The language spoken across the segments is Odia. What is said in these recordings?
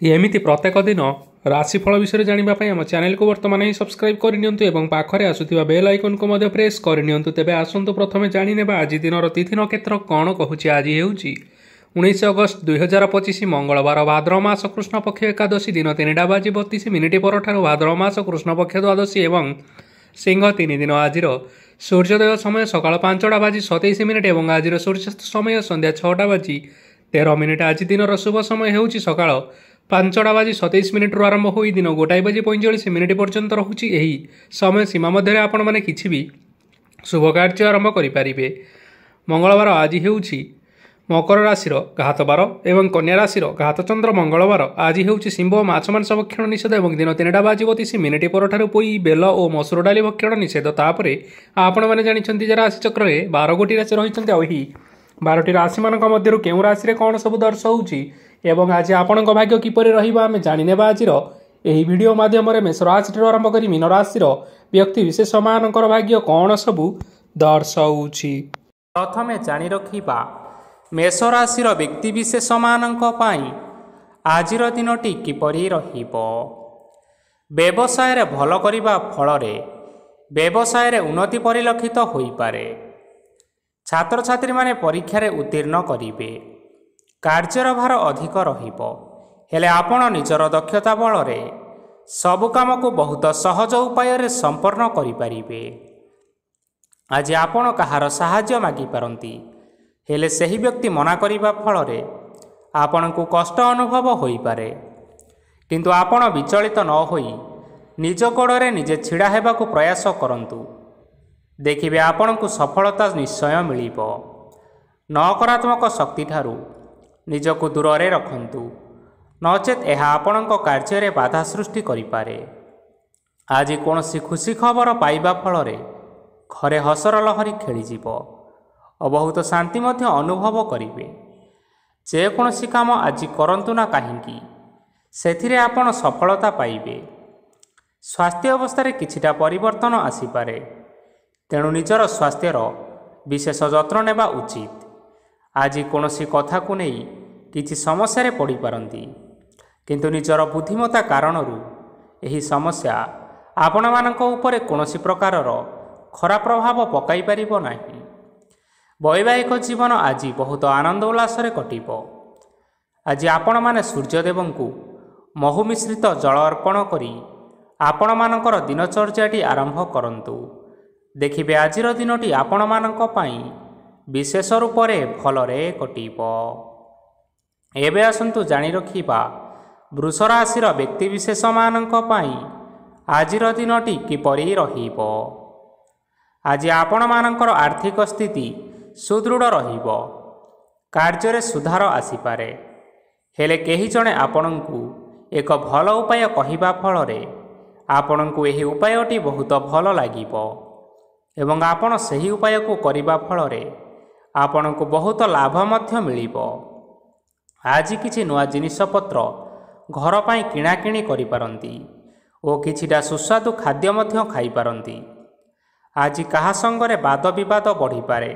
एमिति प्रत्येक दिन राशिफल विषय जानिबा पई हम चैनल को वर्तमान ही सब्सक्राइब करनियंतु एवं पाखरे आसुथिबा बेल आइकन को मध्य प्रेस करनियंतु। तेबे आसंतु प्रथमे जानि नेबा आज दिनर तिथि नक्षत्र कोन कहूची। आज हेउची 19 अगस्त 2025 मंगलवार भाद्रव मास कृष्ण पक्ष एकादशी दिन 3टा बाजी 32 मिनिट परठारु भाद्रव मास कृष्ण पक्ष द्वादशी एवं सिंह 3 दिन। आज सूर्योदय समय सकाळ 5टा बाजी 27 मिनिट एवं आज सूर्यास्त समय संध्या 6टा बाजी 13 मिनिट। आज दिनर शुभ समय हेउची सकाळ 5टा बाजी 27 मिनिट आरंभ हो दिन 1 बाजी 45 मिनिट पर्यंत रहुची। एही समय सीमा मध्य आपण माने किछि भी शुभ कार्य आरंभ करिपारिबे। मंगलवार आज हेउची मकर राशि घात बार एवं कन्या राशि घात चंद्र। मंगलवार आज हेउची सिंह माछ मांस भक्षण निषेध एवं दिन 3टा बाजी 32 मिनिट परठारु पोई बेल और मसूर डाली भक्षण निषेध। तापरे आपण माने जानिछंती जे राशि चक्र रे 12 गोटी राशि रहिछंती। ओही 12टी राशि मानक मध्यरु केउ राशि रे कोन सब दर्शाउची एवं आज आपण भाग्य किपरि रहिबा आमे जानिनेबा। आजिर एही वीडियो माध्यम रे मेष राशि आरंभ करी मीन राशि व्यक्ति विशेष मानकर भाग्य कोन सबु दर्शाउची। प्रथमे जानि रखिबा मेष राशि व्यक्ति विशेष मानक पई आजिर दिनटी किपरि रहिबो। व्यवसाय रे भल करिबा फल रे व्यवसाय रे उन्नति परिलक्षित होई पारे। छात्र छात्री माने परीक्षा रे उत्तीर्ण करिवे। कार्यर भार अधिक रहिबो हेले आपण निजर दक्षता बल रे सब काम को बहुत सहज उपाय रे संपन्न करि परिबे। आज आपण कहार सहाय्य मागी पारंती हेले सही व्यक्ति मना करिबा फल रे आपण को कष्ट अनुभव होई पारे। किंतु आपण विचलित न होई निज गोड़ रे निजे छिड़ा हेबा को प्रयास करंतु। देखिबे आपण को सफलता निश्चय मिलिबो। नकारात्मक शक्ति ठारू निजको दूर रे रखंतु नचेत यह आपणक कार्य रे बाधा सृष्टि करिपारे। आज कोनसी खुशी खबर पाइबा फल रे घरे हसर लहरी खेलीजिवो और बहुत शांति मध्य अनुभव करिवे। जे कोनसी काम आज करंतु ना काहींकी सेथिरे आपण सफलता पाइबे। स्वास्थ्य अवस्था रे किछिटा परिवर्तन आसीपारे तेणु निजर स्वास्थ्यर विशेष जत्न नेबा उचित। आज कोनसी कथा को नहीं किछि समस्या रे पड़ी पारंती किंतु निजर बुद्धिमता कारणरू एही समस्या आपण मानक उपरे कोनसी प्रकारर खराब प्रभाव पकाई परिबो नाही। वैवाहिक जीवन आज बहुत आनंद उल्लास रे कटिबो। आज आपण माने सूर्यदेवंकु महु मिश्रित जल अर्पण करी आपण मानकर दिनचर्याटी आरंभ करंतु। देखिबे आजिर दिनटी आपण मानक पई विशेष रूप से भलरे कटिबो। एबे आसंतु जानि रखिबा वृष राशि व्यक्ति विशेष मानक पई आजिर दिनटी किपरि रहिबो। आज आपण मानकर आर्थिक स्थिति सुदृढ़ रहिबो। कार्य रे सुधार आसीपारे हेले केही जणे आपणंकु एक भल उपाय कहिबा फल रे आपणंकु एही उपायटी बहुत भल लागिबो एवं आपण सही उपाय को करिबा फल रे आपण को बहुत लाभ मध्य मिलिबो। आज किछि नुआ जिनिष पत्र घर पाई किणाकिणी करि पारंती और किछिटा सुस्वादु खाद्य मध्य खाई पारंती। आज कहा संगरे वाद विवाद बढ़ी पारे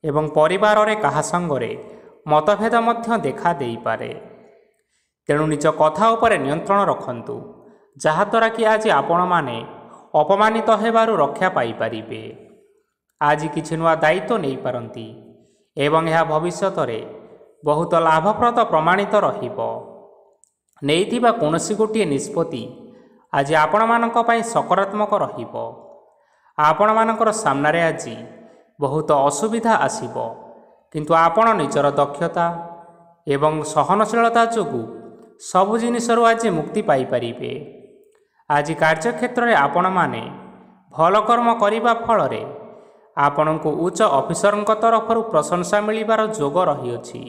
एवं परिवार रे कहा संगरे मतभेद मध्य देखा देई पारे। तेणु निज कथा उपरे नियंत्रण रखंतु जहाद्वारा कि आज आपण माने अपमानित हेबारु रक्षा पाई पारिबे। आज किछि नुआ दायित्व नहीं पारंती एवं यह भविष्यत रे बहुत लाभप्रद प्रमाणित रहिबो। नेइथिबा कोनसी गोटिए निष्पत्ति आज आपण मानक पई सकारात्मक रहिबो। आपण मानकर सामने आज बहुत असुविधा आसीबो किंतु आपण निजर दक्षता एवं सहनशीलता जोगु सबु जिनिसरु आज मुक्ति पाई परिबे। आज कार्यक्षेत्र रे आपण माने भल कर्म करिबा फल रे आपण को उच्च ऑफिसर तरफ प्रशंसा मिलिबार जोग रही।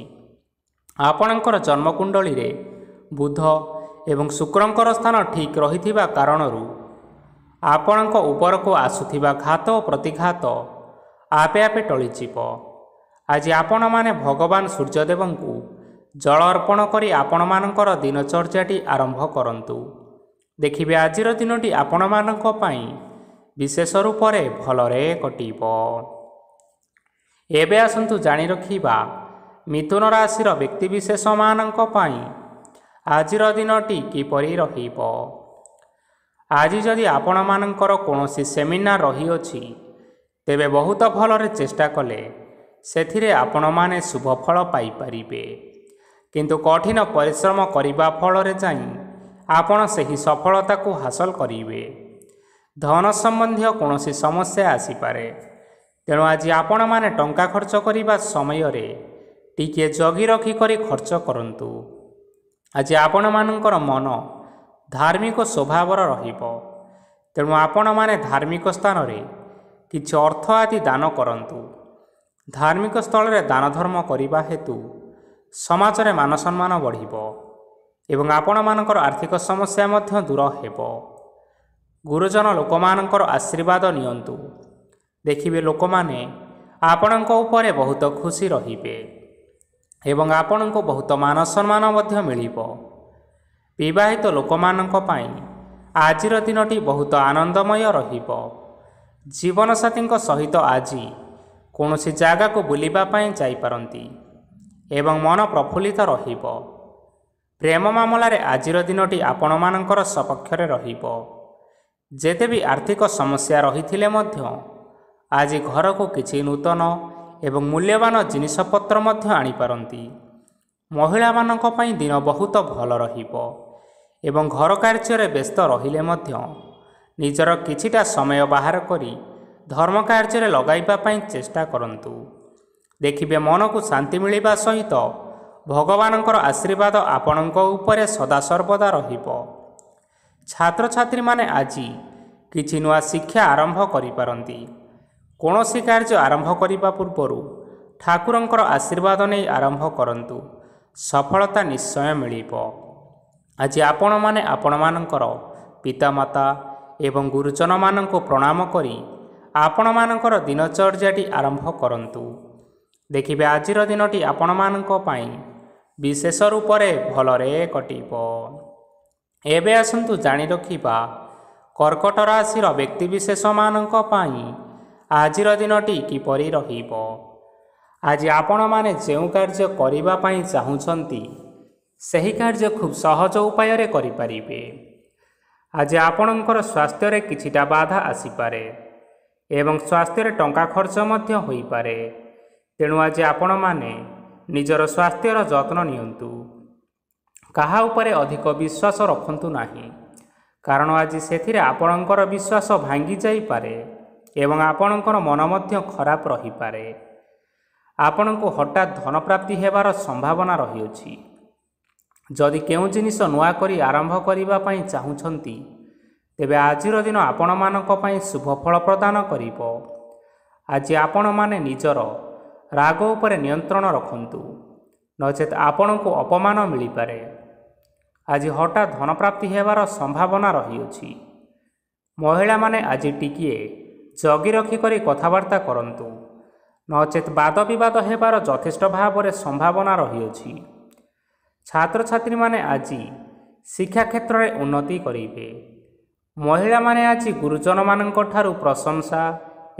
आपणकर जन्मकुंडली रे बुध एवं शुक्रंकर स्थान ठीक रहिथिबा कारणरू आपणक ऊपर को आसुथिबा घात और प्रतिघात आपे आपे टळिजिवो। आज आपण माने भगवान सूर्यदेवंकु जल अर्पण करी आपण मानकर दिनचर्याटी आरंभ करंतु। देखिबे आजिर दिनटी आपण मानक पई विशेष रूप से भलरे कटिबो। एबे आसंतु जानि रखिबा मिथुन राशि व्यक्ति विशेष मानक पई ଆଜିର ଦିନଟି କିପରି ରହିବ। ଆଜି ଯଦି ଆପଣମାନଙ୍କର କୌଣସି ସେମିନାର ରହିଅଛି, ତେବେ ବହୁତ ଭଲରେ ଚେଷ୍ଟା କଲେ ସେଥିରେ ଆପଣମାନେ ଶୁଭଫଳ ପାଇପାରିବେ। କିନ୍ତୁ କଠିନ ପରିଶ୍ରମ କରିବା ଫଳରେ ଯାଇ ଆପଣ ସେହି ସଫଳତାକୁ ହାସଲ କରିବେ। ଧନ ସମ୍ବନ୍ଧୀୟ କୌଣସି ସମସ୍ୟା ଆସିପାରେ, ତେଣୁ ଆଜି ଆପଣମାନେ ଟଙ୍କା ଖର୍ଚ୍ଚ କରିବା ସମୟରେ ଟିକିଏ ଜଗି ରଖି କରି ଖର୍ଚ୍ଚ କରନ୍ତୁ। ଆଜି ଆପଣମାନଙ୍କର ମନ ଧାର୍ମିକ ସ୍ୱଭାବର ରହିବ, ତେଣୁ ଆପଣମାନେ ଧାର୍ମିକ ସ୍ଥାନରେ କିଛି ଅର୍ଥ ଆଦି ଦାନ କରନ୍ତୁ। ଧାର୍ମିକ ସ୍ଥଳରେ ଦାନ ଧର୍ମ କରିବା ହେତୁ ସମାଜରେ ମାନସମ୍ମାନ ବଢ଼ିବ ଏବଂ ଆପଣମାନଙ୍କର ଆର୍ଥିକ ସମସ୍ୟା ମଧ୍ୟ ଦୂର ହେବ। ଗୁରୁଜନ ଲୋକମାନଙ୍କର ଆଶୀର୍ବାଦ ନିଅନ୍ତୁ। ଦେଖିବେ ଲୋକମାନେ ଆପଣଙ୍କ ଉପରେ ବହୁତ ଖୁସି ରହିବେ ଏବଂ ଆପଣଙ୍କୁ ବହୁତ ମାନସମ୍ମାନ ମଧ୍ୟ ମିଳିବ। ବିବାହିତ ଲୋକମାନଙ୍କ ପାଇଁ ଆଜିର ଦିନଟି ବହୁତ ଆନନ୍ଦମୟ ରହିବ। ଜୀବନସାଥୀଙ୍କ ସହିତ ଆଜି କୌଣସି ଜାଗାକୁ ବୁଲିବା ପାଇଁ ଯାଇପାରନ୍ତି ଏବଂ ମନ ପ୍ରଫୁଲ୍ଲିତ ରହିବ। ପ୍ରେମ ମାମଲାରେ ଆଜିର ଦିନଟି ଆପଣମାନଙ୍କର ସପକ୍ଷରେ ରହିବ। ଯେତେ ବି ଆର୍ଥିକ ସମସ୍ୟା ରହିଥିଲେ ମଧ୍ୟ ଆଜି ଘରକୁ କିଛି ନୂତନ ଏବଂ ମୂଲ୍ୟବାନ ଜିନିଷପତ୍ର ମଧ୍ୟ ଆଣିପାରନ୍ତି। ମହିଳାମାନଙ୍କ ପାଇଁ ଦିନ ବହୁତ ଭଲ ରହିବ ଏବଂ ଘର କାର୍ଯ୍ୟରେ ବ୍ୟସ୍ତ ରହିଲେ ମଧ୍ୟ ନିଜର କିଛିଟା ସମୟ ବାହାର କରି ଧର୍ମ କାର୍ଯ୍ୟରେ ଲଗାଇବା ପାଇଁ ଚେଷ୍ଟା କରନ୍ତୁ। ଦେଖିବେ ମନକୁ ଶାନ୍ତି ମିଳିବା ସହିତ ଭଗବାନଙ୍କର ଆଶୀର୍ବାଦ ଆପଣଙ୍କ ଉପରେ ସଦାସର୍ବଦା ରହିବ। ଛାତ୍ରଛାତ୍ରୀମାନେ ଆଜି କିଛି ନୂଆ ଶିକ୍ଷା ଆରମ୍ଭ କରିପାରନ୍ତି। କୌଣସି କାର୍ଯ୍ୟ ଆରମ୍ଭ କରିବା ପୂର୍ବରୁ ଠାକୁରଙ୍କର ଆଶୀର୍ବାଦ ନେଇ ଆରମ୍ଭ କରନ୍ତୁ, ସଫଳତା ନିଶ୍ଚୟ ମିଳିବ। ଆଜି ଆପଣମାନେ ଆପଣମାନଙ୍କର ପିତାମାତା ଏବଂ ଗୁରୁଜନମାନଙ୍କୁ ପ୍ରଣାମ କରି ଆପଣମାନଙ୍କର ଦିନଚର୍ଯ୍ୟାଟି ଆରମ୍ଭ କରନ୍ତୁ। ଦେଖିବେ ଆଜିର ଦିନଟି ଆପଣମାନଙ୍କ ପାଇଁ ବିଶେଷ ରୂପରେ ଭଲରେ କଟିବ। ଏବେ ଆସନ୍ତୁ ଜାଣି ରଖିବା କର୍କଟ ରାଶିର ବ୍ୟକ୍ତିବିଶେଷମାନଙ୍କ ପାଇଁ ଆଜିର ଦିନଟି କିପରି ରହିବ। ଆଜି ଆପଣମାନେ ଯେଉଁ କାର୍ଯ୍ୟ କରିବା ପାଇଁ ଚାହୁଁଛନ୍ତି ସେହି କାର୍ଯ୍ୟ ଖୁବ୍ ସହଜ ଉପାୟରେ କରିପାରିବେ। ଆଜି ଆପଣଙ୍କର ସ୍ୱାସ୍ଥ୍ୟରେ କିଛିଟା ବାଧା ଆସିପାରେ ଏବଂ ସ୍ୱାସ୍ଥ୍ୟରେ ଟଙ୍କା ଖର୍ଚ୍ଚ ମଧ୍ୟ ହୋଇପାରେ, ତେଣୁ ଆଜି ଆପଣମାନେ ନିଜର ସ୍ୱାସ୍ଥ୍ୟର ଯତ୍ନ ନିଅନ୍ତୁ। କାହା ଉପରେ ଅଧିକ ବିଶ୍ୱାସ ରଖନ୍ତୁ ନାହିଁ, କାରଣ ଆଜି ସେଥିରେ ଆପଣଙ୍କର ବିଶ୍ୱାସ ଭାଙ୍ଗି ଯାଇପାରେ ଏବଂ ଆପଣଙ୍କର ମନ ମଧ୍ୟ ଖରାପ ରହିପାରେ। ଆପଣଙ୍କୁ ହଠାତ୍ ଧନପ୍ରାପ୍ତି ହେବାର ସମ୍ଭାବନା ରହିଅଛି। ଯଦି କେଉଁ ଜିନିଷ ନୂଆ କରି ଆରମ୍ଭ କରିବା ପାଇଁ ଚାହୁଁଛନ୍ତି, ତେବେ ଆଜିର ଦିନ ଆପଣମାନଙ୍କ ପାଇଁ ଶୁଭ ଫଳ ପ୍ରଦାନ କରିବ। ଆଜି ଆପଣମାନେ ନିଜର ରାଗ ଉପରେ ନିୟନ୍ତ୍ରଣ ରଖନ୍ତୁ, ନଚେତ୍ ଆପଣଙ୍କୁ ଅପମାନ ମିଳିପାରେ। ଆଜି ହଠାତ୍ ଧନପ୍ରାପ୍ତି ହେବାର ସମ୍ଭାବନା ରହିଅଛି। ମହିଳାମାନେ ଆଜି ଟିକିଏ ଜଗି ରଖି କରି କଥାବାର୍ତ୍ତା କରନ୍ତୁ, ନଚେତ୍ ବାଦ ବିବାଦ ହେବାର ଯଥେଷ୍ଟ ଭାବରେ ସମ୍ଭାବନା ରହିଅଛି। ଛାତ୍ରଛାତ୍ରୀମାନେ ଆଜି ଶିକ୍ଷା କ୍ଷେତ୍ରରେ ଉନ୍ନତି କରିବେ। ମହିଳାମାନେ ଆଜି ଗୁରୁଜନମାନଙ୍କ ଠାରୁ ପ୍ରଶଂସା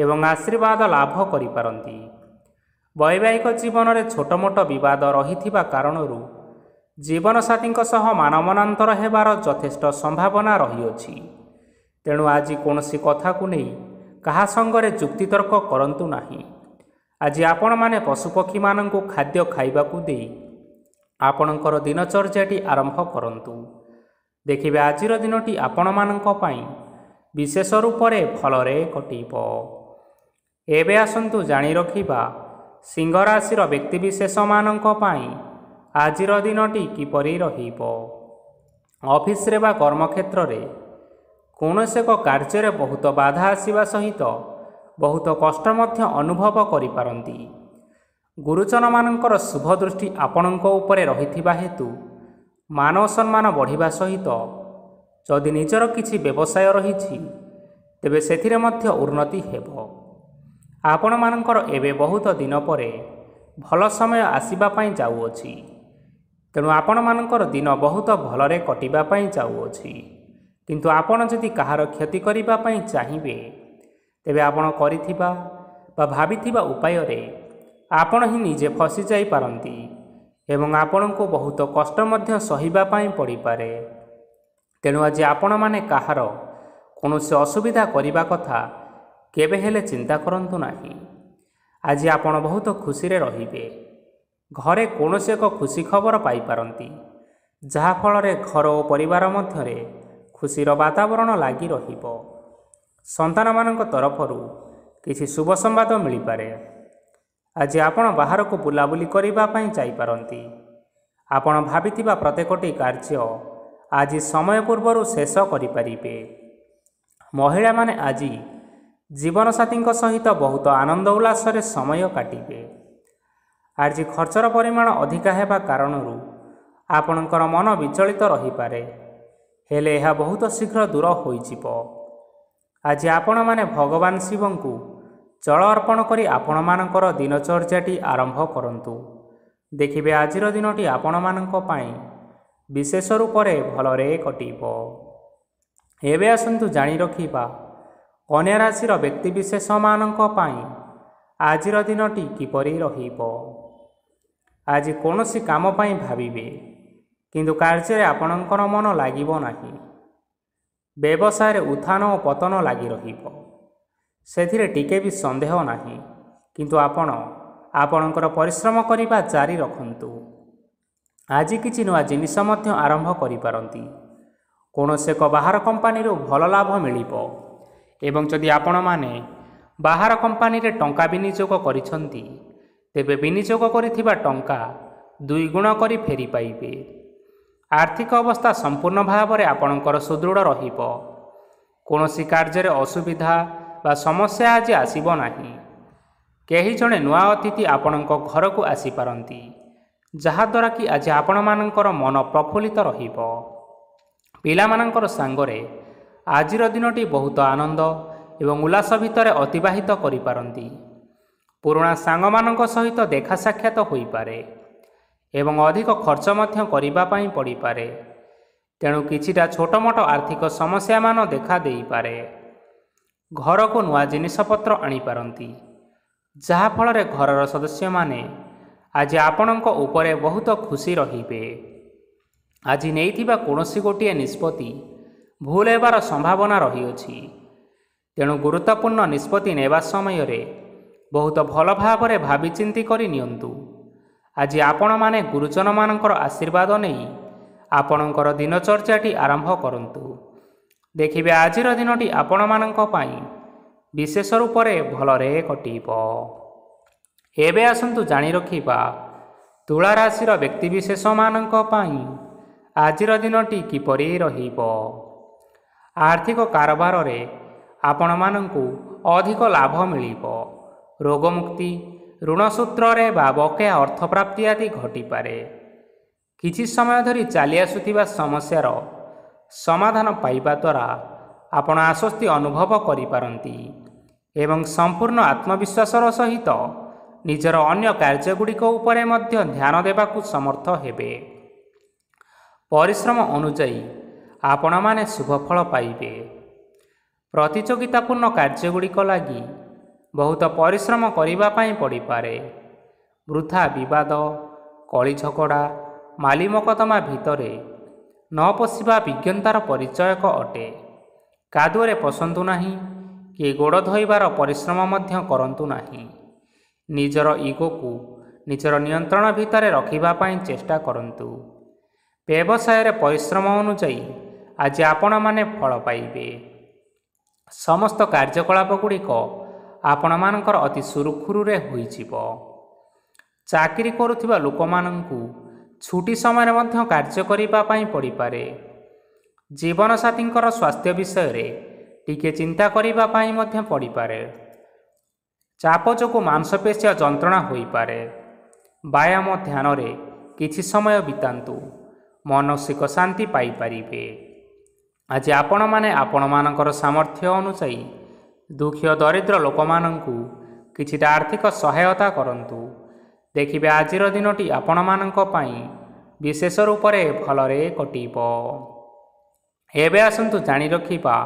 ଏବଂ ଆଶୀର୍ବାଦ ଲାଭ କରିପାରନ୍ତି। ବୈବାହିକ ଜୀବନରେ ଛୋଟ ମୋଟ ବିବାଦ ରହିଥିବା କାରଣରୁ ଜୀବନସାଥୀଙ୍କ ସହ ମାନମନାନ୍ତର ହେବାର ଯଥେଷ୍ଟ ସମ୍ଭାବନା ରହିଅଛି। ତେଣୁ ଆଜି କୌଣସି କଥାକୁ ନେଇ କାହା ସଙ୍ଗରେ ଯୁକ୍ତିତର୍କ କରନ୍ତୁ ନାହିଁ। ଆଜି ଆପଣମାନେ ପଶୁପକ୍ଷୀମାନଙ୍କୁ ଖାଦ୍ୟ ଖାଇବାକୁ ଦେଇ ଆପଣଙ୍କର ଦିନଚର୍ଯ୍ୟାଟି ଆରମ୍ଭ କରନ୍ତୁ। ଦେଖିବେ ଆଜିର ଦିନଟି ଆପଣମାନଙ୍କ ପାଇଁ ବିଶେଷ ରୂପରେ ଭଲରେ କଟିବ। ଏବେ ଆସନ୍ତୁ ଜାଣି ରଖିବା ସିଂହ ରାଶିର ବ୍ୟକ୍ତିବିଶେଷମାନଙ୍କ ପାଇଁ ଆଜିର ଦିନଟି କିପରି ରହିବ। ଅଫିସରେ ବା କର୍ମକ୍ଷେତ୍ରରେ କୌଣସି ଏକ କାର୍ଯ୍ୟରେ ବହୁତ ବାଧା ଆସିବା ସହିତ ବହୁତ କଷ୍ଟ ମଧ୍ୟ ଅନୁଭବ କରିପାରନ୍ତି। ଗୁରୁଜନମାନଙ୍କର ଶୁଭ ଦୃଷ୍ଟି ଆପଣଙ୍କ ଉପରେ ରହିଥିବା ହେତୁ ମାନ ସମ୍ମାନ ବଢ଼ିବା ସହିତ ଯଦି ନିଜର କିଛି ବ୍ୟବସାୟ ରହିଛି, ତେବେ ସେଥିରେ ମଧ୍ୟ ଉନ୍ନତି ହେବ। ଆପଣମାନଙ୍କର ଏବେ ବହୁତ ଦିନ ପରେ ଭଲ ସମୟ ଆସିବା ପାଇଁ ଯାଉଅଛି, ତେଣୁ ଆପଣମାନଙ୍କର ଦିନ ବହୁତ ଭଲରେ କଟିବା ପାଇଁ ଯାଉଅଛି। କିନ୍ତୁ ଆପଣ ଯଦି କାହାର କ୍ଷତି କରିବା ପାଇଁ ଚାହିଁବେ, ତେବେ ଆପଣ କରିଥିବା ବା ଭାବିଥିବା ଉପାୟରେ ଆପଣ ହିଁ ନିଜେ ଫସି ଯାଇପାରନ୍ତି ଏବଂ ଆପଣଙ୍କୁ ବହୁତ କଷ୍ଟ ମଧ୍ୟ ସହିବା ପାଇଁ ପଡ଼ିପାରେ। ତେଣୁ ଆଜି ଆପଣମାନେ କାହାର କୌଣସି ଅସୁବିଧା କରିବା କଥା କେବେ ହେଲେ ଚିନ୍ତା କରନ୍ତୁ ନାହିଁ। ଆଜି ଆପଣ ବହୁତ ଖୁସିରେ ରହିବେ। ଘରେ କୌଣସି ଏକ ଖୁସି ଖବର ପାଇପାରନ୍ତି, ଯାହାଫଳରେ ଘର ଓ ପରିବାର ମଧ୍ୟରେ ଖୁସିର ବାତାବରଣ ଲାଗି ରହିବ। ସନ୍ତାନମାନଙ୍କ ତରଫରୁ କିଛି ଶୁଭ ସମ୍ବାଦ ମିଳିପାରେ। ଆଜି ଆପଣ ବାହାରକୁ ବୁଲାବୁଲି କରିବା ପାଇଁ ଯାଇପାରନ୍ତି। ଆପଣ ଭାବିଥିବା ପ୍ରତ୍ୟେକଟି କାର୍ଯ୍ୟ ଆଜି ସମୟ ପୂର୍ବରୁ ଶେଷ କରିପାରିବେ। ମହିଳାମାନେ ଆଜି ଜୀବନସାଥୀଙ୍କ ସହିତ ବହୁତ ଆନନ୍ଦ ଉଲ୍ଲାସରେ ସମୟ କାଟିବେ। ଆଜି ଖର୍ଚ୍ଚର ପରିମାଣ ଅଧିକା ହେବା କାରଣରୁ ଆପଣଙ୍କର ମନ ବିଚଳିତ ରହିପାରେ, ହେଲେ ଏହା ବହୁତ ଶୀଘ୍ର ଦୂର ହୋଇଯିବ। ଆଜି ଆପଣମାନେ ଭଗବାନ ଶିବଙ୍କୁ ଜଳ ଅର୍ପଣ କରି ଆପଣମାନଙ୍କର ଦିନଚର୍ଯ୍ୟାଟି ଆରମ୍ଭ କରନ୍ତୁ। ଦେଖିବେ ଆଜିର ଦିନଟି ଆପଣମାନଙ୍କ ପାଇଁ ବିଶେଷ ରୂପରେ ଭଲରେ କଟିବ। ଏବେ ଆସନ୍ତୁ ଜାଣି ରଖିବା କନ୍ୟା ରାଶିର ବ୍ୟକ୍ତିବିଶେଷମାନଙ୍କ ପାଇଁ ଆଜିର ଦିନଟି କିପରି ରହିବ। ଆଜି କୌଣସି କାମ ପାଇଁ ଭାବିବେ, କିନ୍ତୁ କାର୍ଯ୍ୟରେ ଆପଣଙ୍କର ମନ ଲାଗିବ ନାହିଁ। ବ୍ୟବସାୟରେ ଉତ୍ଥାନ ଓ ପତନ ଲାଗି ରହିବ, ସେଥିରେ ଟିକେ ବି ସନ୍ଦେହ ନାହିଁ। କିନ୍ତୁ ଆପଣ ଆପଣଙ୍କର ପରିଶ୍ରମ କରିବା ଜାରି ରଖନ୍ତୁ। ଆଜି କିଛି ନୂଆ ଜିନିଷ ମଧ୍ୟ ଆରମ୍ଭ କରିପାରନ୍ତି। କୌଣସି ଏକ ବାହାର କମ୍ପାନୀରୁ ଭଲ ଲାଭ ମିଳିବ ଏବଂ ଯଦି ଆପଣମାନେ ବାହାର କମ୍ପାନୀରେ ଟଙ୍କା ବିନିଯୋଗ କରିଛନ୍ତି, ତେବେ ବିନିଯୋଗ କରିଥିବା ଟଙ୍କା 2 ଗୁଣ କରି ଫେରି ପାଇବେ। ଆର୍ଥିକ ଅବସ୍ଥା ସମ୍ପୂର୍ଣ୍ଣ ଭାବରେ ଆପଣଙ୍କର ସୁଦୃଢ଼ ରହିବ। କୌଣସି କାର୍ଯ୍ୟରେ ଅସୁବିଧା ବା ସମସ୍ୟା ଆଜି ଆସିବ ନାହିଁ। କେହି ଜଣେ ନୂଆ ଅତିଥି ଆପଣଙ୍କ ଘରକୁ ଆସିପାରନ୍ତି, ଯାହାଦ୍ୱାରା କି ଆଜି ଆପଣମାନଙ୍କର ମନ ପ୍ରଫୁଲ୍ଲିତ ରହିବ। ପିଲାମାନଙ୍କର ସାଙ୍ଗରେ ଆଜିର ଦିନଟି ବହୁତ ଆନନ୍ଦ ଏବଂ ଉଲ୍ଲାସ ଭିତରେ ଅତିବାହିତ କରିପାରନ୍ତି। ପୁରୁଣା ସାଙ୍ଗମାନଙ୍କ ସହିତ ଦେଖା ସାକ୍ଷାତ ହୋଇପାରେ ଏବଂ ଅଧିକ ଖର୍ଚ୍ଚ ମଧ୍ୟ କରିବା ପାଇଁ ପଡ଼ିପାରେ। ତେଣୁ କିଛିଟା ଛୋଟମୋଟ ଆର୍ଥିକ ସମସ୍ୟାମାନ ଦେଖା ଦେଇପାରେ। ଘରକୁ ନୂଆ ଜିନିଷପତ୍ର ଆଣିପାରନ୍ତି, ଯାହାଫଳରେ ଘରର ସଦସ୍ୟମାନେ ଆଜି ଆପଣଙ୍କ ଉପରେ ବହୁତ ଖୁସି ରହିବେ। ଆଜି ନେଇଥିବା କୌଣସି ଗୋଟିଏ ନିଷ୍ପତ୍ତି ଭୁଲ ହେବାର ସମ୍ଭାବନା ରହିଅଛି। ତେଣୁ ଗୁରୁତ୍ୱପୂର୍ଣ୍ଣ ନିଷ୍ପତ୍ତି ନେବା ସମୟରେ ବହୁତ ଭଲ ଭାବରେ ଭାବିଚିନ୍ତି କରି ନିଅନ୍ତୁ। ଆଜି ଆପଣମାନେ ଗୁରୁଜନମାନଙ୍କର ଆଶୀର୍ବାଦ ନେଇ ଆପଣଙ୍କର ଦିନଚର୍ଯ୍ୟାଟି ଆରମ୍ଭ କରନ୍ତୁ। ଦେଖିବେ ଆଜିର ଦିନଟି ଆପଣମାନଙ୍କ ପାଇଁ ବିଶେଷ ରୂପରେ ଭଲରେ କଟିବ। ଏବେ ଆସନ୍ତୁ ଜାଣି ରଖିବା ତୁଳା ରାଶିର ବ୍ୟକ୍ତିବିଶେଷମାନଙ୍କ ପାଇଁ ଆଜିର ଦିନଟି କିପରି ରହିବ। ଆର୍ଥିକ କାରବାରରେ ଆପଣମାନଙ୍କୁ ଅଧିକ ଲାଭ ମିଳିବ। ରୋଗମୁକ୍ତି, ଋଣ ସୂତ୍ରରେ ବା ବକେୟା ଅର୍ଥପ୍ରାପ୍ତି ଆଦି ଘଟିପାରେ। କିଛି ସମୟ ଧରି ଚାଲି ଆସୁଥିବା ସମସ୍ୟାର ସମାଧାନ ପାଇବା ଦ୍ୱାରା ଆପଣ ଆଶ୍ୱସ୍ତି ଅନୁଭବ କରିପାରନ୍ତି ଏବଂ ସମ୍ପୂର୍ଣ୍ଣ ଆତ୍ମବିଶ୍ୱାସର ସହିତ ନିଜର ଅନ୍ୟ କାର୍ଯ୍ୟଗୁଡ଼ିକ ଉପରେ ମଧ୍ୟ ଧ୍ୟାନ ଦେବାକୁ ସମର୍ଥ ହେବେ। ପରିଶ୍ରମ ଅନୁଯାୟୀ ଆପଣମାନେ ଶୁଭଫଳ ପାଇବେ। ପ୍ରତିଯୋଗିତାପୂର୍ଣ୍ଣ କାର୍ଯ୍ୟଗୁଡ଼ିକ ଲାଗି ବହୁତ ପରିଶ୍ରମ କରିବା ପାଇଁ ପଡ଼ିପାରେ। ବୃଥା ବିବାଦ, କଳି ଝଗଡ଼ା, ମାଲି ମକଦ୍ଦମା ଭିତରେ ନ ପଶିବା ବିଜ୍ଞତାର ପରିଚୟକ ଅଟେ। କାଦୁଅରେ ପଶନ୍ତୁ ନାହିଁ କି ଗୋଡ଼ ଧୋଇବାର ପରିଶ୍ରମ ମଧ୍ୟ କରନ୍ତୁ ନାହିଁ। ନିଜର ଇଗୋକୁ ନିଜର ନିୟନ୍ତ୍ରଣ ଭିତରେ ରଖିବା ପାଇଁ ଚେଷ୍ଟା କରନ୍ତୁ। ବ୍ୟବସାୟରେ ପରିଶ୍ରମ ଅନୁଯାୟୀ ଆଜି ଆପଣମାନେ ଫଳ ପାଇବେ। ସମସ୍ତ କାର୍ଯ୍ୟକଳାପ ଗୁଡ଼ିକ ଆପଣମାନଙ୍କର ଅତି ସୁରୁଖୁରୁରେ ହୋଇଯିବ। ଚାକିରି କରୁଥିବା ଲୋକମାନଙ୍କୁ ଛୁଟି ସମୟରେ ମଧ୍ୟ କାର୍ଯ୍ୟ କରିବା ପାଇଁ ପଡ଼ିପାରେ। ଜୀବନସାଥୀଙ୍କର ସ୍ୱାସ୍ଥ୍ୟ ବିଷୟରେ ଟିକେ ଚିନ୍ତା କରିବା ପାଇଁ ମଧ୍ୟ ପଡ଼ିପାରେ। ଚାପ ଯୋଗୁଁ ମାଂସପେଶୀୟ ଯନ୍ତ୍ରଣା ହୋଇପାରେ। ବ୍ୟାୟାମ ଧ୍ୟାନରେ କିଛି ସମୟ ବିତାନ୍ତୁ, ମାନସିକ ଶାନ୍ତି ପାଇପାରିବେ। ଆଜି ଆପଣମାନେ ଆପଣମାନଙ୍କର ସାମର୍ଥ୍ୟ ଅନୁଯାୟୀ ଦୁଃଖୀ ଓ ଦରିଦ୍ର ଲୋକମାନଙ୍କୁ କିଛିଟା ଆର୍ଥିକ ସହାୟତା କରନ୍ତୁ। ଦେଖିବେ ଆଜିର ଦିନଟି ଆପଣମାନଙ୍କ ପାଇଁ ବିଶେଷ ରୂପରେ ଭଲରେ କଟିବ। ଏବେ ଆସନ୍ତୁ ଜାଣି ରଖିବା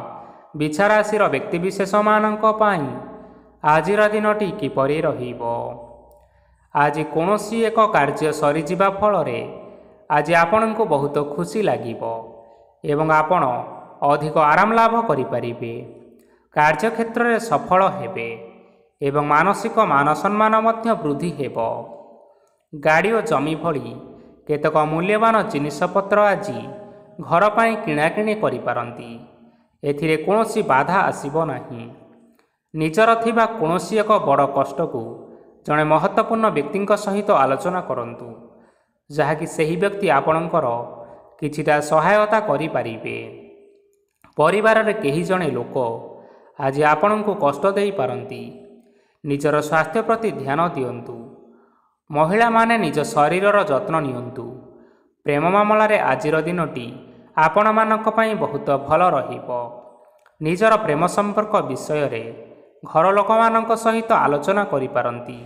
ବିଛା ରାଶିର ବ୍ୟକ୍ତିବିଶେଷମାନଙ୍କ ପାଇଁ ଆଜିର ଦିନଟି କିପରି ରହିବ। ଆଜି କୌଣସି ଏକ କାର୍ଯ୍ୟ ସରିଯିବା ଫଳରେ ଆଜି ଆପଣଙ୍କୁ ବହୁତ ଖୁସି ଲାଗିବ ଏବଂ ଆପଣ ଅଧିକ ଆରାମ ଲାଭ କରିପାରିବେ। କାର୍ଯ୍ୟକ୍ଷେତ୍ରରେ ସଫଳ ହେବେ ଏବଂ ମାନସିକ ମାନ ସମ୍ମାନ ମଧ୍ୟ ବୃଦ୍ଧି ହେବ। ଗାଡ଼ି ଓ ଜମି ଭଳି କେତେକ ମୂଲ୍ୟବାନ ଜିନିଷପତ୍ର ଆଜି ଘର ପାଇଁ କିଣାକିଣି କରିପାରନ୍ତି। ଏଥିରେ କୌଣସି ବାଧା ଆସିବ ନାହିଁ। ନିଜର ଥିବା କୌଣସି ଏକ ବଡ଼ କଷ୍ଟକୁ ଜଣେ ମହତ୍ତ୍ୱପୂର୍ଣ୍ଣ ବ୍ୟକ୍ତିଙ୍କ ସହିତ ଆଲୋଚନା କରନ୍ତୁ, ଯାହାକି ସେହି ବ୍ୟକ୍ତି ଆପଣଙ୍କର କିଛିଟା ସହାୟତା କରିପାରିବେ। ପରିବାରରେ କେହି ଜଣେ ଲୋକ ଆଜି ଆପଣଙ୍କୁ କଷ୍ଟ ଦେଇପାରନ୍ତି। ନିଜର ସ୍ୱାସ୍ଥ୍ୟ ପ୍ରତି ଧ୍ୟାନ ଦିଅନ୍ତୁ। ମହିଳାମାନେ ନିଜ ଶରୀରର ଯତ୍ନ ନିଅନ୍ତୁ। ପ୍ରେମ ମାମଲାରେ ଆଜିର ଦିନଟି ଆପଣମାନଙ୍କ ପାଇଁ ବହୁତ ଭଲ ରହିବ। ନିଜର ପ୍ରେମ ସମ୍ପର୍କ ବିଷୟରେ ଘର ଲୋକମାନଙ୍କ ସହିତ ଆଲୋଚନା କରିପାରନ୍ତି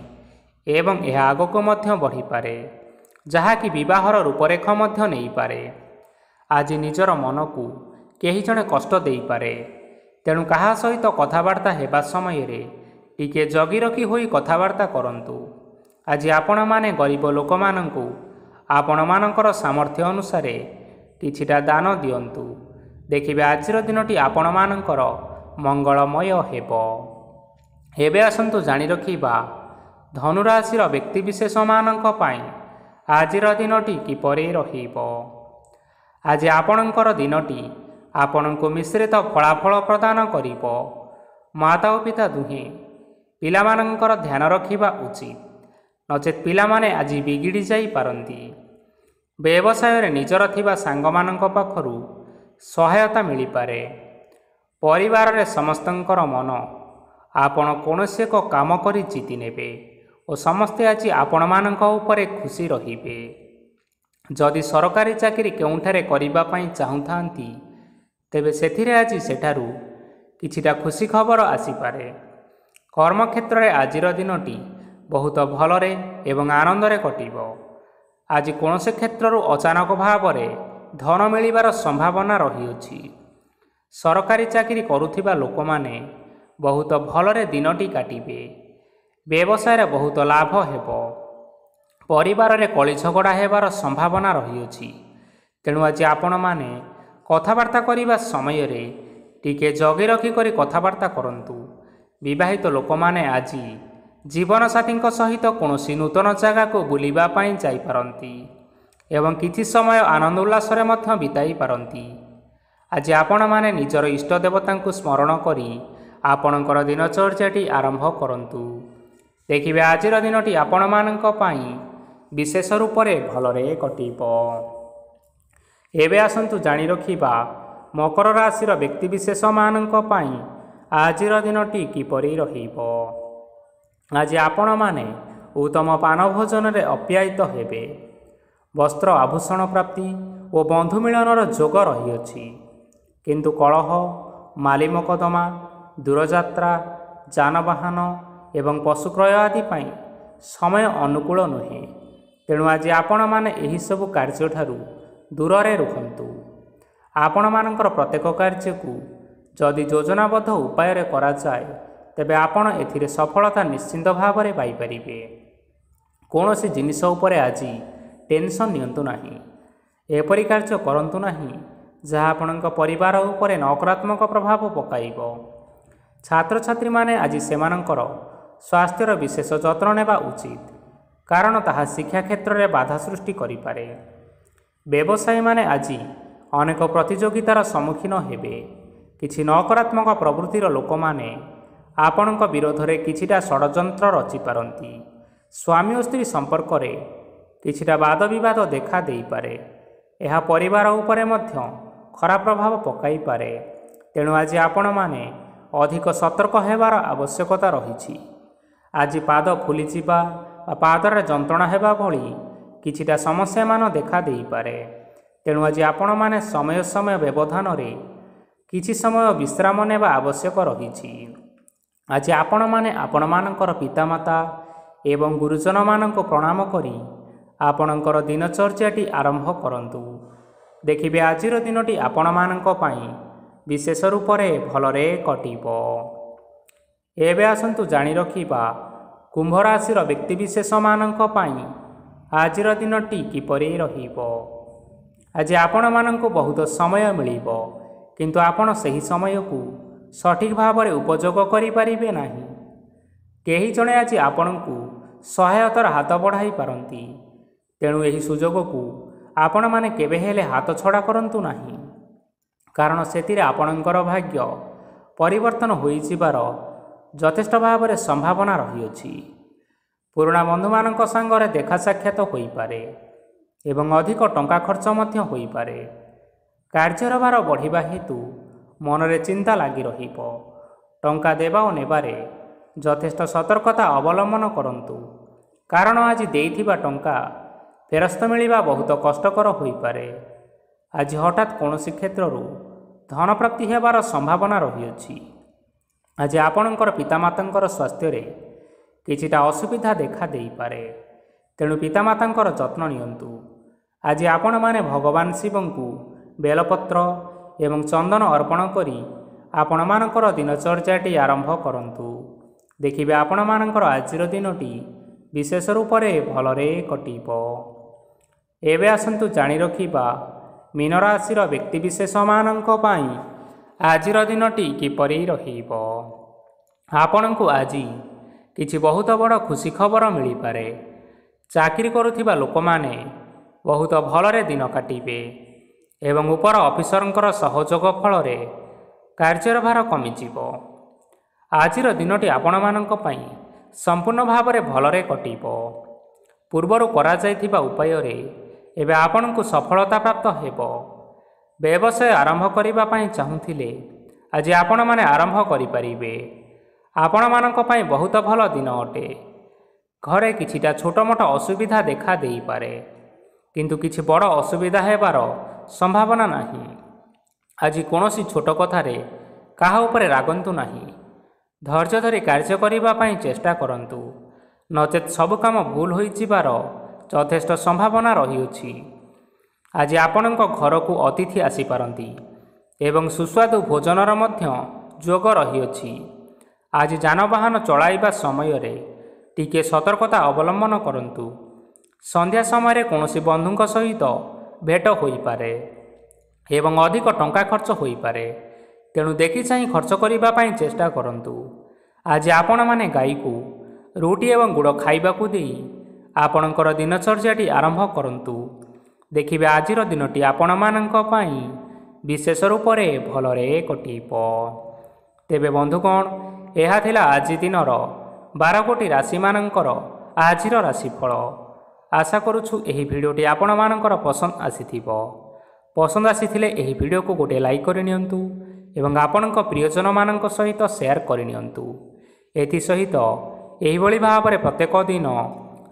ଏବଂ ଏହା ଆଗକୁ ମଧ୍ୟ ବଢ଼ିପାରେ, ଯାହାକି ବିବାହର ରୂପରେଖ ମଧ୍ୟ ନେଇପାରେ। ଆଜି ନିଜର ମନକୁ କେହି ଜଣେ କଷ୍ଟ ଦେଇପାରେ, ତେଣୁ କାହା ସହିତ କଥାବାର୍ତ୍ତା ହେବା ସମୟରେ ଟିକିଏ ଜଗି ରଖି ହୋଇ କଥାବାର୍ତ୍ତା କରନ୍ତୁ। ଆଜି ଆପଣମାନେ ଗରିବ ଲୋକମାନଙ୍କୁ ଆପଣମାନଙ୍କର ସାମର୍ଥ୍ୟ ଅନୁସାରେ କିଛିଟା ଦାନ ଦିଅନ୍ତୁ। ଦେଖିବେ ଆଜିର ଦିନଟି ଆପଣମାନଙ୍କର ମଙ୍ଗଳମୟ ହେବ। ଏବେ ଆସନ୍ତୁ ଜାଣି ରଖିବା ଧନୁରାଶିର ବ୍ୟକ୍ତିବିଶେଷମାନଙ୍କ ପାଇଁ ଆଜିର ଦିନଟି କିପରି ରହିବ। ଆଜି ଆପଣଙ୍କର ଦିନଟି ଆପଣଙ୍କୁ ମିଶ୍ରିତ ଫଳାଫଳ ପ୍ରଦାନ କରିବ। ମାତା ଓ ପିତା ଦୁହେଁ ପିଲାମାନଙ୍କର ଧ୍ୟାନ ରଖିବା ଉଚିତ, ନଚେତ୍ ପିଲାମାନେ ଆଜି ବିଗିଡ଼ି ଯାଇପାରନ୍ତି। ବ୍ୟବସାୟରେ ନିଜର ଥିବା ସାଙ୍ଗମାନଙ୍କ ପାଖରୁ ସହାୟତା ମିଳିପାରେ। ପରିବାରରେ ସମସ୍ତଙ୍କର ମନ ଆପଣ କୌଣସି ଏକ କାମ କରି ଜିତି ନେବେ ଓ ସମସ୍ତେ ଆଜି ଆପଣମାନଙ୍କ ଉପରେ ଖୁସି ରହିବେ। ଯଦି ସରକାରୀ ଚାକିରି କେଉଁଠାରେ କରିବା ପାଇଁ ଚାହୁଁଥାନ୍ତି, ତେବେ ସେଥିରେ ଆଜି ସେଠାରୁ କିଛିଟା ଖୁସି ଖବର ଆସିପାରେ। କର୍ମକ୍ଷେତ୍ରରେ ଆଜିର ଦିନଟି ବହୁତ ଭଲରେ ଏବଂ ଆନନ୍ଦରେ କଟିବ। ଆଜି କୌଣସି କ୍ଷେତ୍ରରୁ ଅଚାନକ ଭାବରେ ଧନ ମିଳିବାର ସମ୍ଭାବନା ରହିଅଛି। ସରକାରୀ ଚାକିରି କରୁଥିବା ଲୋକମାନେ ବହୁତ ଭଲରେ ଦିନଟି କାଟିବେ। ବ୍ୟବସାୟରେ ବହୁତ ଲାଭ ହେବ। ପରିବାରରେ କଳି ଝଗଡ଼ା ହେବାର ସମ୍ଭାବନା ରହିଅଛି, ତେଣୁ ଆଜି ଆପଣମାନେ କଥାବାର୍ତ୍ତା କରିବା ସମୟରେ ଟିକିଏ ଜଗି ରଖି କରି କଥାବାର୍ତ୍ତା କରନ୍ତୁ। ବିବାହିତ ଲୋକମାନେ ଆଜି ଜୀବନସାଥୀଙ୍କ ସହିତ କୌଣସି ନୂତନ ଜାଗାକୁ ବୁଲିବା ପାଇଁ ଯାଇପାରନ୍ତି ଏବଂ କିଛି ସମୟ ଆନନ୍ଦ ଉଲ୍ଲାସରେ ମଧ୍ୟ ବିତାଇ ପାରନ୍ତି। ଆଜି ଆପଣମାନେ ନିଜର ଇଷ୍ଟ ଦେବତାଙ୍କୁ ସ୍ମରଣ କରି ଆପଣଙ୍କର ଦିନଚର୍ଯ୍ୟାଟି ଆରମ୍ଭ କରନ୍ତୁ। ଦେଖିବେ ଆଜିର ଦିନଟି ଆପଣମାନଙ୍କ ପାଇଁ ବିଶେଷ ରୂପରେ ଭଲରେ କଟିବ। ଏବେ ଆସନ୍ତୁ ଜାଣି ରଖିବା ମକର ରାଶିର ବ୍ୟକ୍ତିବିଶେଷମାନଙ୍କ ପାଇଁ ଆଜିର ଦିନଟି କିପରି ରହିବ। ଆଜି ଆପଣମାନେ ଉତ୍ତମ ପାନ ଭୋଜନରେ ଅପ୍ୟାୟିତ ହେବେ। ବସ୍ତ୍ର ଆଭୂଷଣ ପ୍ରାପ୍ତି ଓ ବନ୍ଧୁ ମିଳନର ଯୋଗ ରହିଅଛି, କିନ୍ତୁ କଳହ, ମାଲି ମକଦ୍ଦମା, ଦୂରଯାତ୍ରା, ଯାନବାହନ ଏବଂ ପଶୁ କ୍ରୟ ଆଦି ପାଇଁ ସମୟ ଅନୁକୂଳ ନୁହେଁ। ତେଣୁ ଆଜି ଆପଣମାନେ ଏହିସବୁ କାର୍ଯ୍ୟଠାରୁ ଦୂରରେ ରୁହନ୍ତୁ। ଆପଣମାନଙ୍କର ପ୍ରତ୍ୟେକ କାର୍ଯ୍ୟକୁ ଯଦି ଯୋଜନାବଦ୍ଧ ଉପାୟରେ କରାଯାଏ, ତେବେ ଆପଣ ଏଥିରେ ସଫଳତା ନିଶ୍ଚିନ୍ତ ଭାବରେ ପାଇପାରିବେ। କୌଣସି ଜିନିଷ ଉପରେ ଆଜି ଟେନସନ୍ ନିଅନ୍ତୁ ନାହିଁ। ଏପରି କାର୍ଯ୍ୟ କରନ୍ତୁ ନାହିଁ ଯାହା ଆପଣଙ୍କ ପରିବାର ଉପରେ ନକାରାତ୍ମକ ପ୍ରଭାବ ପକାଇବ। ଛାତ୍ରଛାତ୍ରୀମାନେ ଆଜି ସେମାନଙ୍କର ସ୍ୱାସ୍ଥ୍ୟର ବିଶେଷ ଯତ୍ନ ନେବା ଉଚିତ, କାରଣ ତାହା ଶିକ୍ଷା କ୍ଷେତ୍ରରେ ବାଧା ସୃଷ୍ଟି କରିପାରେ। ବ୍ୟବସାୟୀମାନେ ଆଜି ଅନେକ ପ୍ରତିଯୋଗିତାର ସମ୍ମୁଖୀନ ହେବେ। କିଛି ନକାରାତ୍ମକ ପ୍ରବୃତ୍ତିର ଲୋକମାନେ ଆପଣଙ୍କ ବିରୋଧରେ କିଛିଟା ଷଡ଼ଯନ୍ତ୍ର ରଚିପାରନ୍ତି। ସ୍ୱାମୀ ଓ ସ୍ତ୍ରୀ ସମ୍ପର୍କରେ କିଛିଟା ବାଦବିବାଦ ଦେଖା ଦେଇପାରେ। ଏହା ପରିବାର ଉପରେ ମଧ୍ୟ ଖରାପ ପ୍ରଭାବ ପକାଇପାରେ। ତେଣୁ ଆଜି ଆପଣମାନେ ଅଧିକ ସତର୍କ ହେବାର ଆବଶ୍ୟକତା ରହିଛି। ଆଜି ପାଦ ଫୁଲିଯିବା ବା ପାଦରେ ଯନ୍ତ୍ରଣା ହେବା ଭଳି କିଛିଟା ସମସ୍ୟାମାନ ଦେଖା ଦେଇପାରେ। ତେଣୁ ଆଜି ଆପଣମାନେ ସମୟ ସମୟ ବ୍ୟବଧାନରେ କିଛି ସମୟ ବିଶ୍ରାମ ନେବା ଆବଶ୍ୟକ ରହିଛି। ଆଜି ଆପଣମାନେ ଆପଣମାନଙ୍କର ପିତାମାତା ଏବଂ ଗୁରୁଜନମାନଙ୍କୁ ପ୍ରଣାମ କରି ଆପଣଙ୍କର ଦିନଚର୍ଯ୍ୟାଟି ଆରମ୍ଭ କରନ୍ତୁ। ଦେଖିବେ ଆଜିର ଦିନଟି ଆପଣମାନଙ୍କ ପାଇଁ ବିଶେଷ ରୂପରେ ଭଲରେ କଟିବ। ଏବେ ଆସନ୍ତୁ ଜାଣି ରଖିବା କୁମ୍ଭ ରାଶିର ବ୍ୟକ୍ତିବିଶେଷମାନଙ୍କ ପାଇଁ ଆଜିର ଦିନଟି କିପରି ରହିବ। ଆଜି ଆପଣମାନଙ୍କୁ ବହୁତ ସମୟ ମିଳିବ, କିନ୍ତୁ ଆପଣ ସେହି ସମୟକୁ ସଠିକ୍ ଭାବରେ ଉପଯୋଗ କରିପାରିବେ ନାହିଁ। କେହି ଜଣେ ଆଜି ଆପଣଙ୍କୁ ସହାୟତାର ହାତ ବଢ଼ାଇ ପାରନ୍ତି, ତେଣୁ ଏହି ସୁଯୋଗକୁ ଆପଣମାନେ କେବେ ହେଲେ ହାତଛଡ଼ା କରନ୍ତୁ ନାହିଁ, କାରଣ ସେଥିରେ ଆପଣଙ୍କର ଭାଗ୍ୟ ପରିବର୍ତ୍ତନ ହୋଇଯିବାର ଯଥେଷ୍ଟ ଭାବରେ ସମ୍ଭାବନା ରହିଅଛି। ପୁରୁଣା ବନ୍ଧୁମାନଙ୍କ ସାଙ୍ଗରେ ଦେଖା ସାକ୍ଷାତ ହୋଇପାରେ ଏବଂ ଅଧିକ ଟଙ୍କା ଖର୍ଚ୍ଚ ମଧ୍ୟ ହୋଇପାରେ। କାର୍ଯ୍ୟର ଭାର ବଢ଼ିବା ହେତୁ ମନରେ ଚିନ୍ତା ଲାଗି ରହିବ। ଟଙ୍କା ଦେବା ଓ ନେବାରେ ଯଥେଷ୍ଟ ସତର୍କତା ଅବଲମ୍ବନ କରନ୍ତୁ, କାରଣ ଆଜି ଦେଇଥିବା ଟଙ୍କା ଫେରସ୍ତ ମିଳିବା ବହୁତ କଷ୍ଟକର ହୋଇପାରେ। ଆଜି ହଠାତ୍ କୌଣସି କ୍ଷେତ୍ରରୁ ଧନପ୍ରାପ୍ତି ହେବାର ସମ୍ଭାବନା ରହିଅଛି। ଆଜି ଆପଣଙ୍କର ପିତାମାତାଙ୍କର ସ୍ୱାସ୍ଥ୍ୟରେ କିଛିଟା ଅସୁବିଧା ଦେଖା ଦେଇପାରେ, ତେଣୁ ପିତାମାତାଙ୍କର ଯତ୍ନ ନିଅନ୍ତୁ। ଆଜି ଆପଣମାନେ ଭଗବାନ ଶିବଙ୍କୁ ବେଲପତ୍ର ଏବଂ ଚନ୍ଦନ ଅର୍ପଣ କରି ଆପଣମାନଙ୍କର ଦିନଚର୍ଯ୍ୟାଟି ଆରମ୍ଭ କରନ୍ତୁ। ଦେଖିବେ ଆପଣମାନଙ୍କର ଆଜିର ଦିନଟି ବିଶେଷ ରୂପରେ ଭଲରେ କଟିବ। ଏବେ ଆସନ୍ତୁ ଜାଣି ରଖିବା ମୀନ ରାଶିର ବ୍ୟକ୍ତିବିଶେଷମାନଙ୍କ ପାଇଁ ଆଜିର ଦିନଟି କିପରି ରହିବ। ଆପଣଙ୍କୁ ଆଜି କିଛି ବହୁତ ବଡ଼ ଖୁସି ଖବର ମିଳିପାରେ। ଚାକିରି କରୁଥିବା ଲୋକମାନେ ବହୁତ ଭଲରେ ଦିନ କାଟିବେ ଏବଂ ଉପର ଅଫିସରଙ୍କର ସହଯୋଗ ଫଳରେ କାର୍ଯ୍ୟର ଭାର କମିଯିବ। ଆଜିର ଦିନଟି ଆପଣମାନଙ୍କ ପାଇଁ ସମ୍ପୂର୍ଣ୍ଣ ଭାବରେ ଭଲରେ କଟିବ। ପୂର୍ବରୁ କରାଯାଇଥିବା ଉପାୟରେ ଏବେ ଆପଣଙ୍କୁ ସଫଳତା ପ୍ରାପ୍ତ ହେବ। ବ୍ୟବସାୟ ଆରମ୍ଭ କରିବା ପାଇଁ ଚାହୁଁଥିଲେ ଆଜି ଆପଣମାନେ ଆରମ୍ଭ କରିପାରିବେ। ଆପଣମାନଙ୍କ ପାଇଁ ବହୁତ ଭଲ ଦିନ ଅଟେ। ଘରେ କିଛିଟା ଛୋଟମୋଟ ଅସୁବିଧା ଦେଖା ଦେଇପାରେ, କିନ୍ତୁ କିଛି ବଡ଼ ଅସୁବିଧା ହେବାର ସମ୍ଭାବନା ନାହିଁ। ଆଜି କୌଣସି ଛୋଟ କଥାରେ କାହା ଉପରେ ରାଗନ୍ତୁ ନାହିଁ। ଧୈର୍ଯ୍ୟ ଧରି କାର୍ଯ୍ୟ କରିବା ପାଇଁ ଚେଷ୍ଟା କରନ୍ତୁ, ନଚେତ୍ ସବୁ କାମ ଭୁଲ ହୋଇଯିବାର ଯଥେଷ୍ଟ ସମ୍ଭାବନା ରହିଅଛି। ଆଜି ଆପଣଙ୍କ ଘରକୁ ଅତିଥି ଆସିପାରନ୍ତି ଏବଂ ସୁସ୍ୱାଦୁ ଭୋଜନର ମଧ୍ୟ ଯୋଗ ରହିଅଛି। ଆଜି ଯାନବାହନ ଚଳାଇବା ସମୟରେ ଟିକିଏ ସତର୍କତା ଅବଲମ୍ବନ କରନ୍ତୁ। ସନ୍ଧ୍ୟା ସମୟରେ କୌଣସି ବନ୍ଧୁଙ୍କ ସହିତ ଭେଟ ହୋଇପାରେ ଏବଂ ଅଧିକ ଟଙ୍କା ଖର୍ଚ୍ଚ ହୋଇପାରେ, ତେଣୁ ଦେଖିଚାହିଁ ଖର୍ଚ୍ଚ କରିବା ପାଇଁ ଚେଷ୍ଟା କରନ୍ତୁ। ଆଜି ଆପଣମାନେ ଗାଈକୁ ରୁଟି ଏବଂ ଗୁଡ଼ ଖାଇବାକୁ ଦେଇ ଆପଣଙ୍କର ଦିନଚର୍ଯ୍ୟାଟି ଆରମ୍ଭ କରନ୍ତୁ। ଦେଖିବେ ଆଜିର ଦିନଟି ଆପଣମାନଙ୍କ ପାଇଁ ବିଶେଷ ରୂପରେ ଭଲରେ କଟିବ। ତେବେ ବନ୍ଧୁଗଣ, ଏହା ଥିଲା ଆଜି ଦିନର 12 ଗୋଟି ରାଶିମାନଙ୍କର ଆଜିର ରାଶିଫଳ। ଆଶା କରୁଛୁ ଏହି ଭିଡ଼ିଓଟି ଆପଣମାନଙ୍କର ପସନ୍ଦ ଆସିଥିବ। ପସନ୍ଦ ଆସିଥିଲେ ଏହି ଭିଡ଼ିଓକୁ ଗୋଟିଏ ଲାଇକ୍ କରିନିଅନ୍ତୁ ଏବଂ ଆପଣଙ୍କ ପ୍ରିୟଜନମାନଙ୍କ ସହିତ ସେୟାର କରିନିଅନ୍ତୁ। ଏଥିସହିତ ଏହିଭଳି ଭାବରେ ପ୍ରତ୍ୟେକ ଦିନ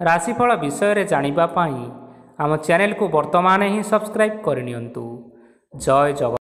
ରାଶିଫଳ ବିଷୟରେ ଜାଣିବା ପାଇଁ ଆମ ଚ୍ୟାନେଲକୁ ବର୍ତ୍ତମାନ ହିଁ ସବସ୍କ୍ରାଇବ୍ କରିନିଅନ୍ତୁ। ଜୟ ଜଗନ୍ନାଥ।